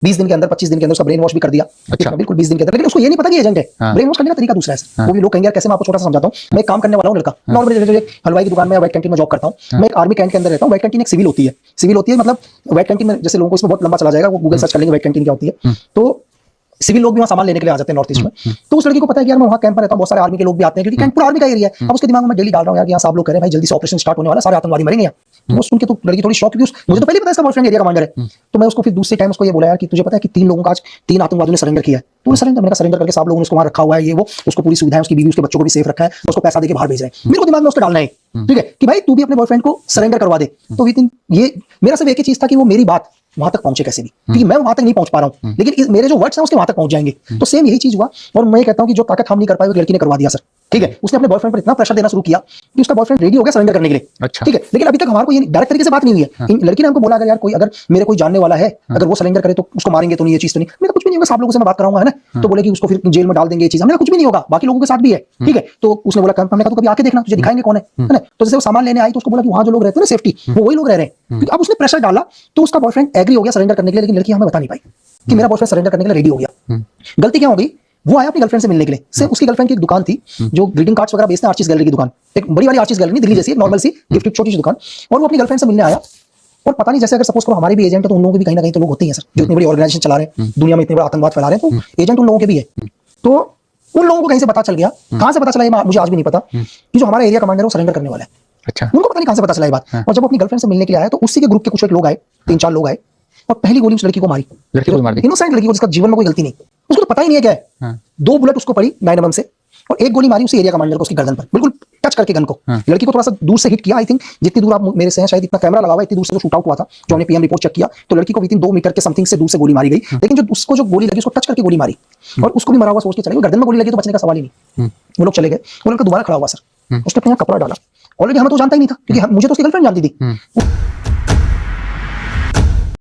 20 दिन के अंदर 25 दिन के अंदर उसका ब्रेन वॉश भी कर दिया। अच्छा। बिल्कुल 20 दिन के अंदर, लेकिन उसको ये नहीं पता कि एजेंट है। ब्रेन वॉश करने का तरीका दूसरा है सर। वो भी लोग कहेंगे यार कैसे, मैं आपको छोटा सा समझाता हूँ। मैं एक काम करने वाला हूँ लड़का, नॉर्मली हलवाई की दुकान में, व्हाइट कैंटीन में जॉब करता हूँ। मैं एक आर्मी कैंट के अंदर रहता हूँ। व्हाइट कैंटीन एक सिविल होती है। सिविल होती है मतलब व्हाइट कैंटीन में, जैसे लोगों को इसमें बहुत लंबा चला जाएगा, वो गूगल सर्च कर लेंगे व्हाइट कैंटीन क्या होती है। तो सिविल लोग भी वहाँ सामान लेने के लिए आ जाते हैं नॉर्थ ईस्ट में। तो उस लड़की को पता है कि यार मैं वहाँ कैंप पर रहता हूँ, बहुत सारे आर्मी के लोग भी आते हैं, क्योंकि कैंप पूरा आर्मी का एरिया है। अब उसके दिमाग में डेली डाल रहा हूँ यार, यहाँ सब लोग कह रहे हैं भाई जल्दी से ऑपरेशन स्टार्ट होने वाला, सारे आतंकवादी मरेंगे यहाँ। तो वो सुन के तो लड़की थोड़ी शॉक, क्योंकि मुझे तो पहले पता है इसका बॉयफ्रेंड एरिया कमांडर है। तो मैं उसको फिर दूसरे टाइम उसको ये बोला यार कि तुझे पता है कि 3 लोगों का आज 3 आतंकवादियों ने सरेंडर किया है। तो सरेंडर, मैंने सरेंडर करके सब लोगों ने उसको वहाँ रखा हुआ है, ये वो, उसको पूरी सुविधाएं, उसकी बीवी उसके बच्चों को भी सेफ रखा है, उसको पैसा देके बाहर भेज रहे हैं। मेरे को दिमाग में उसको डालना है, ठीक है, कि भाई तू भी अपने बॉयफ्रेंड को सरेंडर करवा दे। तो विदिन ये मेरा सिर्फ एक ही चीज था कि वो मेरी बात वहां तक पहुंचे कैसे भी, क्योंकि मैं वहां तक नहीं पहुंच पा रहा हूं, लेकिन मेरे जो वर्ड्स हैं उसके वहां तक पहुंच जाएंगे। तो सेम यही चीज हुआ, और मैं कहता हूं कि जो ताकत हम नहीं कर पाए वो लड़की ने करवा दिया सर। ठीक है, उसने अपने बॉयफ्रेंड पर इतना प्रेशर देना शुरू किया कि उसका बॉयफ्रेंड रेडी हो गया सरेंडर करने के लिए। अच्छा। ठीक है, लेकिन अभी तक हमारे को ये डायरेक्ट तरीके से बात नहीं हुई है। लड़की ने हमको बोला अगर यार कोई, अगर मेरे कोई जानने वाला है, अगर वो सरेंडर करे तो उसको मारेंगे तो नहीं, ये चीज तो नहीं। मैं कुछ भी नहीं होगा, सब लोगों से मैं बात कराऊंगा, है ना। तो बोले कि उसको फिर जेल में डाल देंगे, ये चीज। हमने कुछ भी नहीं होगा, बाकी लोगों के साथ भी है। ठीक है, तो उसने बोला हमने कहा तो कभी आके देखना, तुझे दिखाएंगे कौन है ना। तो जैसे वो सामान लेने आई तो उसको बोला कि वहां जो लोग रहते हैं ना सेफ्टी, वो वही लोग रह रहे हैं। अब उसने प्रेशर डाला तो उसका बॉयफ्रेंड एग्री हो गया सरेंडर करने के लिए, लेकिन लड़की हमें बता नहीं पाई कि मेरा बॉयफ्रेंड सरेंडर करने के लिए रेडी हो गया। गलती क्या हो गई, वो आया अपनी गर्लफ्रेंड से मिलने के लिए। सिर्फ उसकी गर्लफ्रेंड की एक दुकान थी जो ग्रीटिंग कार्ड्स वगैरह बेचते हैं, आर्चिस गैलरी की दुकान, एक बड़ी वाली आर्चिस गैलरी, दिल्ली जैसी नॉर्मल सी गिफ्ट छोटी सी दुकान। और वो अपनी गर्लफ्रेंड से मिलने आया, और पता नहीं, जैसे अगर सपोज करो हमारे भी एजेंट है तो उन लोगों के भी कहीं ना कहीं तो लोग होते ही हैं सर, जो इतनी बड़ी ऑर्गेनाइजेशन चला रहे हैं, दुनिया में इतने बड़ा आतंकवाद फैला रहे हैं, तो एजेंट उन लोगों के भी है। तो उन लोगों को कहीं से पता चल गया, कहां से पता चला ये मुझे आज भी नहीं पता, कि जो हमारा एरिया कमांडर है वो सरेंडर करने वाला है। अच्छा। उनको पता नहीं कहां से पता चला ये बात। और जब अपनी गर्लफ्रेंड से मिलने के लिए आया तो उसी के ग्रुप के कुछ एक लोग आए, 3-4 लोग आए, और पहली गोली उस लड़की को मारी। लड़की को मार दी। इनोसेंट लड़की को, जिसका जीवन में कोई गलती नहीं, उसको तो पता ही नहीं है क्या है। 2 बुलेट उसको पड़ी 9mm से, और 1 गोली मारी उसी एरिया कमांडर को उसकी गर्दन पर, बिल्कुल टच करके गन को। लड़की को थोड़ा सा दूर से हिट किया। आई थिंक जितनी दूर आप मेरे से हैं, शायद इतना कैमरा लगा हुआ है, इतनी दूर से जो शूट आउट हुआ था, जो हमने पीएम रिपोर्ट चेक किया, तो लड़की को विदिन 2 मीटर के समथिंग से दूर से गोली मारी गई। लेकिन जो उसको जो गोली लगी उसको टच करके गोली मारी, और उसको भी मरा हुआ सोच के चले गए। गर्दन में गोली लगी तो बचने का सवाल ही नहीं। वो लोग चले गए। वो लड़का दोबारा खड़ा हुआ सर, उसने अपना कपड़ा डाला। ऑलरेडी हमें तो जानता ही नहीं था, क्योंकि मुझे तो उसकी गर्लफ्रेंड जानती थी।